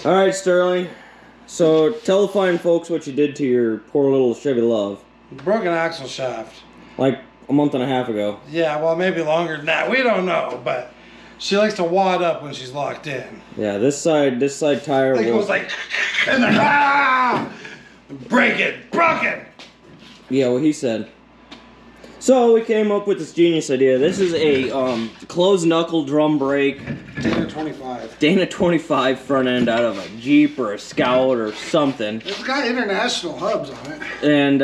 Alright, Sterling. So, tell the fine folks what you did to your poor little Chevy Luv. Broken axle shaft. Like a month and a half ago. Yeah, well, maybe longer than that. We don't know, but she likes to wad up when she's locked in. Yeah, this side tire It goes like, and then, break it, broken. Yeah, what he said. So we came up with this genius idea. This is a closed knuckle drum brake. Dana 25. Dana 25 front end out of a Jeep or a Scout or something. It's got international hubs on it. And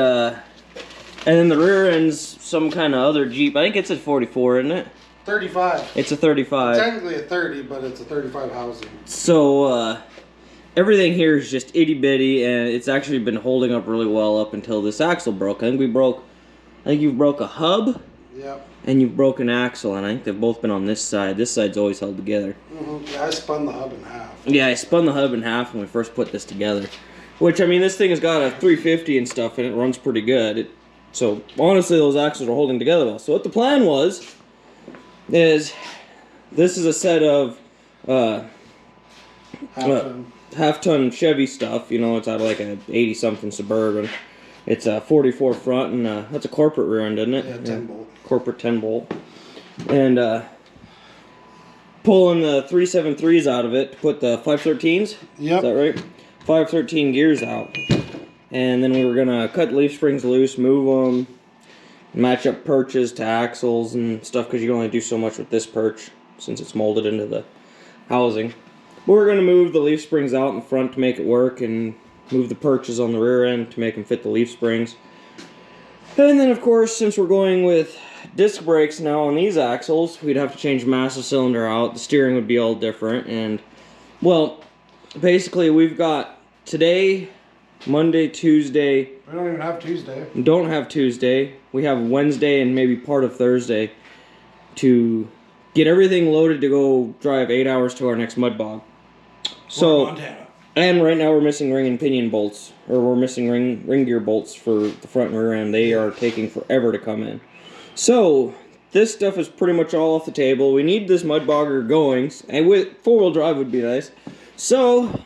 then the rear end's some kind of other Jeep. I think it's a 44, isn't it? 35. It's a 35. Technically a 30, but it's a 35 housing. So everything here is just itty bitty, and it's actually been holding up really well up until this axle broke. I think you've broke a hub. Yep. And you've broken an axle, and I think they've both been on this side. This side's always held together. Mm-hmm. Yeah, I spun the hub in half. Yeah, I spun the hub in half when we first put this together. Which, I mean, this thing has got a 350 and stuff, and it runs pretty good. So, honestly, those axles are holding together well. So what the plan was, is this is a set of half-ton Chevy stuff. You know, it's out of like an 80-something Suburban. It's a 44 front, and that's a corporate rear end, isn't it? Yeah, 10 bolt. Corporate 10 bolt. And pulling the 373s out of it to put the 513s. Yep. Is that right? 513 gears out. And then we were going to cut leaf springs loose, move them, match up perches to axles and stuff, because you can only do so much with this perch since it's molded into the housing. But we're going to move the leaf springs out in front to make it work, and move the perches on the rear end to make them fit the leaf springs. And then, of course, since we're going with disc brakes now on these axles, we'd have to change the master cylinder out. The steering would be all different. And, well, basically we've got today, Monday, Tuesday. We don't even have Tuesday. Don't have Tuesday. We have Wednesday and maybe part of Thursday to get everything loaded to go drive 8 hours to our next mud bog. So, Montana. And right now we're missing ring and pinion bolts, or we're missing ring gear bolts for the front and rear end. They are taking forever to come in. So this stuff is pretty much all off the table. We need this mud bogger going, and with four-wheel drive would be nice. So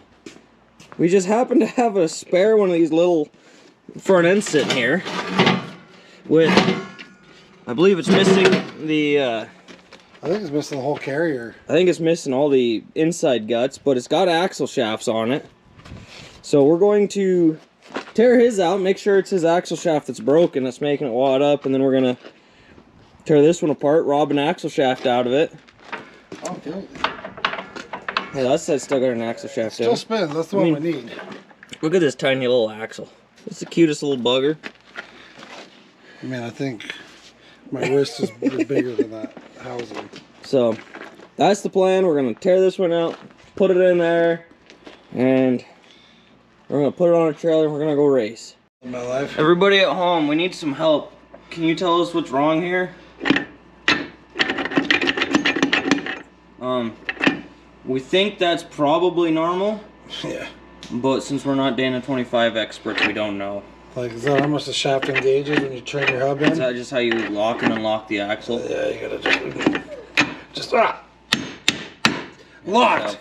we just happen to have a spare one of these little front ends sitting here. With, I believe it's missing the. I think it's missing the whole carrier. I think it's missing all the inside guts, but it's got axle shafts on it. So we're going to tear his out, make sure it's his axle shaft that's broken, that's making it wad up, and then we're going to tear this one apart, rob an axle shaft out of it. Oh, good. Hey, that side's still got an axle shaft. Still spins, that's the one we need. Look at this tiny little axle. It's the cutest little bugger. Man, I think my wrist is bigger than that housing. So that's the plan. We're gonna tear this one out, put it in there, and we're gonna put it on a trailer. We're gonna go race. In my life. Everybody at home, we need some help. Can you tell us what's wrong here? We think that's probably normal. Yeah. But since we're not Dana 25 experts, we don't know. Like, is that how much the shaft engages when you turn your hub in? Is that just how you lock and unlock the axle? Yeah, you gotta just locked.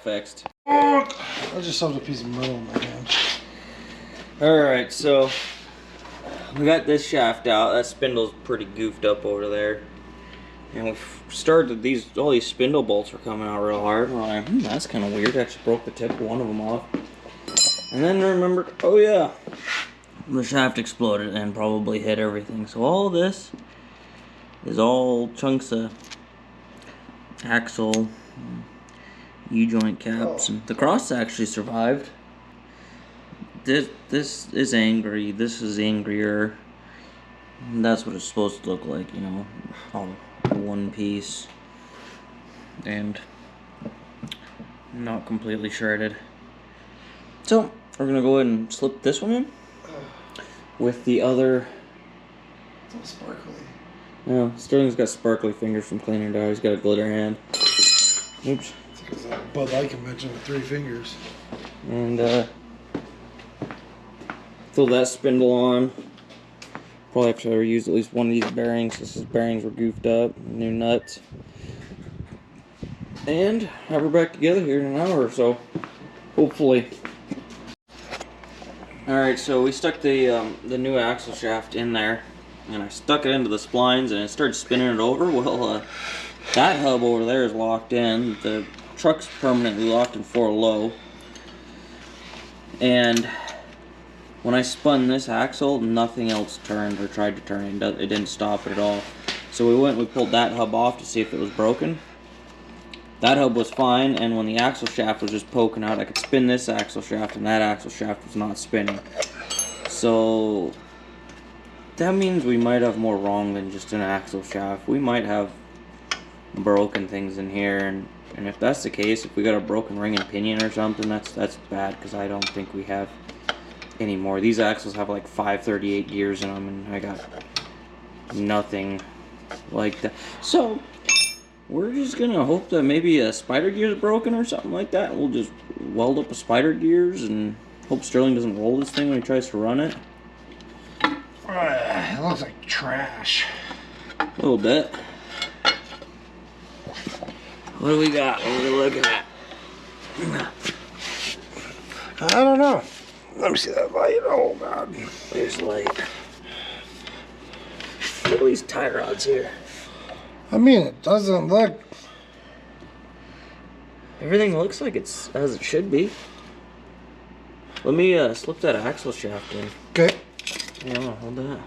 Fixed. I just shoved a piece of metal in my hand. Alright, so we got this shaft out. That spindle's pretty goofed up over there. And we started all these spindle bolts are coming out real hard. We're like, that's kind of weird. I actually broke the tip of one of them off. And then I remembered, oh yeah, the shaft exploded and probably hit everything. So all this is all chunks of axle, U-joint caps, and the cross actually survived. This is angry. This is angrier. And that's what it's supposed to look like, you know, all one piece and not completely shredded. So we're gonna go ahead and slip this one in with the other. It's all sparkly. Yeah, Sterling's got sparkly fingers from cleaning it out. He's got a glitter hand. Oops. It's a Bud Light convention with 3 fingers. And throw that spindle on. Probably have to reuse at least one of these bearings. His bearings were goofed up. New nuts. And have her back together here in an hour or so. Hopefully. Alright, so we stuck the new axle shaft in there, and I stuck it into the splines and it started spinning it over. Well, that hub over there is locked in. The truck's permanently locked in 4 low. And when I spun this axle, nothing else turned or tried to turn. It didn't stop it at all. So we pulled that hub off to see if it was broken. That hub was fine, and when the axle shaft was just poking out, I could spin this axle shaft, and that axle shaft was not spinning. So that means we might have more wrong than just an axle shaft. We might have broken things in here, and if that's the case, if we got a broken ring and pinion or something, that's bad, because I don't think we have any more. These axles have like 538 gears in them, and I got nothing like that. So we're just gonna hope that maybe a spider gear is broken or something like that. We'll just weld up a spider gears and hope Sterling doesn't roll this thing when he tries to run it. It looks like trash. A little bit. What do we got? What are we looking at? I don't know. Let me see that light. Oh God. There's light. Look at these tie rods here. I mean, it doesn't look... Everything looks like it's as it should be. Let me slip that axle shaft in. Okay. Yeah, hold that.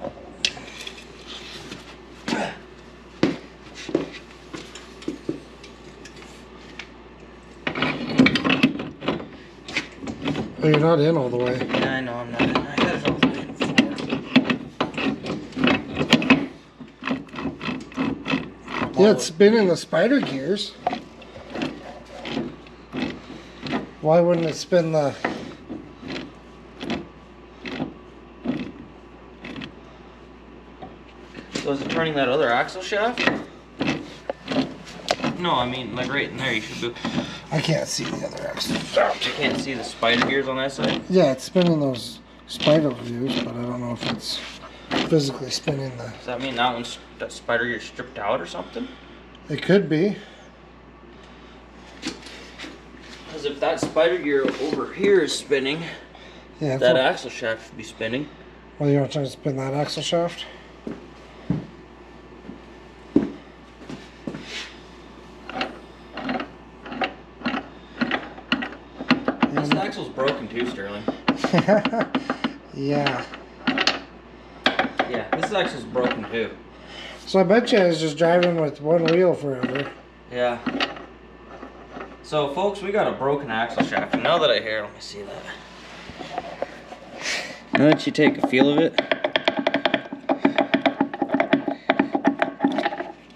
Oh, you're not in all the way. Yeah, I know I'm not in. I got it all the way in before. Yeah, it's spinning the spider gears. Why wouldn't it spin the... So is it turning that other axle shaft? No, I mean, like right in there, you should be. I can't see the other axle shaft. You can't see the spider gears on that side? Yeah, it's spinning those spider gears, but I don't know if it's physically spinning the... Does that mean that spider gear stripped out or something? It could be. Because if that spider gear over here is spinning, Yeah. that axle shaft should be spinning. Well, you want to try to spin that axle shaft? This axle's broken too, Sterling. Yeah. Yeah, this axle's broken too. So I bet you I was just driving with one wheel forever. Yeah. So, folks, we got a broken axle shaft. And now that I hear, let me see that. Now that you take a feel of it.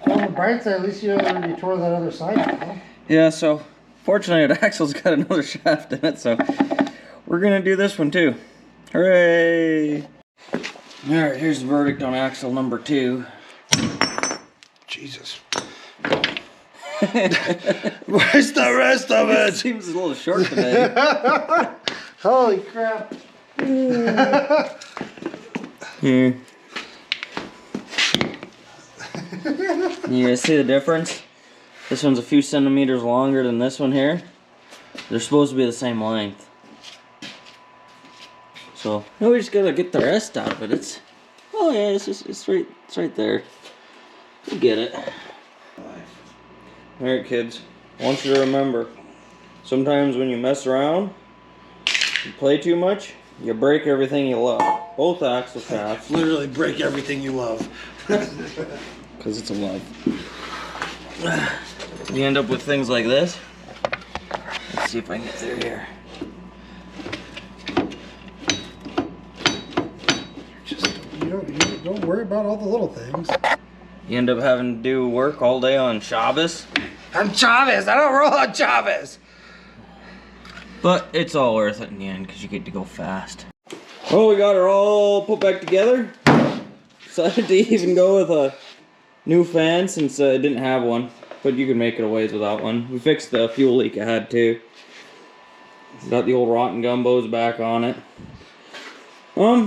Well, on the bright side, at least you tore that other side out, huh? Yeah, so fortunately the axle's got another shaft in it, so we're gonna do this one too. Hooray! Alright, here's the verdict on axle number 2. Jesus. Where's the rest of It it? seems a little short today. Holy crap. Here. You guys see the difference? This one's a few centimeters longer than this one here. They're supposed to be the same length. So now we just gotta get the rest out of it. It's it's right there. You get it. Alright kids, I want you to remember, sometimes when you mess around, you play too much, you break everything you love. Both axle shafts. Literally break everything you love. Because it's a love. You end up with things like this. Let's see if I can get through here. You don't worry about all the little things. You end up having to do work all day on Shabbos. I'm Chavez. I don't roll on Chavez. But it's all worth it in the end because you get to go fast. Well, we got her all put back together. Decided to even go with a new fan since it didn't have one. But you can make it a ways without one. We fixed the fuel leak I had too. Got the old rotten gumbos back on it.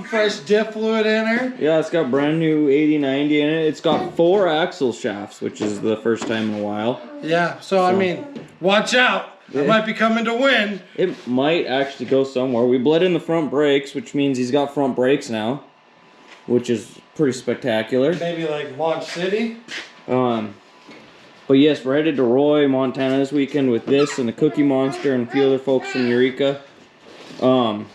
Fresh diff fluid in her. Yeah, it's got brand new 80/90 in it. It's got 4 axle shafts, which is the first time in a while. Yeah, so I mean, watch out. I might be coming to win. It might actually go somewhere. We bled in the front brakes, which means he's got front brakes now, which is pretty spectacular. Maybe like Launch City. But yes, we're headed to Roy, Montana this weekend with this and the Cookie Monster and a few other folks from Eureka. And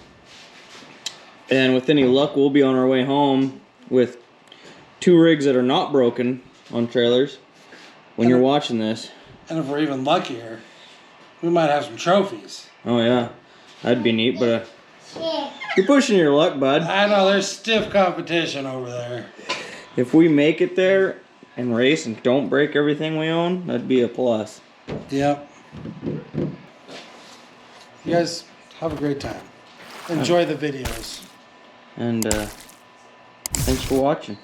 with any luck, we'll be on our way home with 2 rigs that are not broken on trailers when you're watching this. And if we're even luckier, we might have some trophies. Oh yeah, that'd be neat, but you're pushing your luck, bud. I know, there's stiff competition over there. If we make it there and race and don't break everything we own, that'd be a plus. Yep. You guys have a great time. Enjoy the videos. And thanks for watching.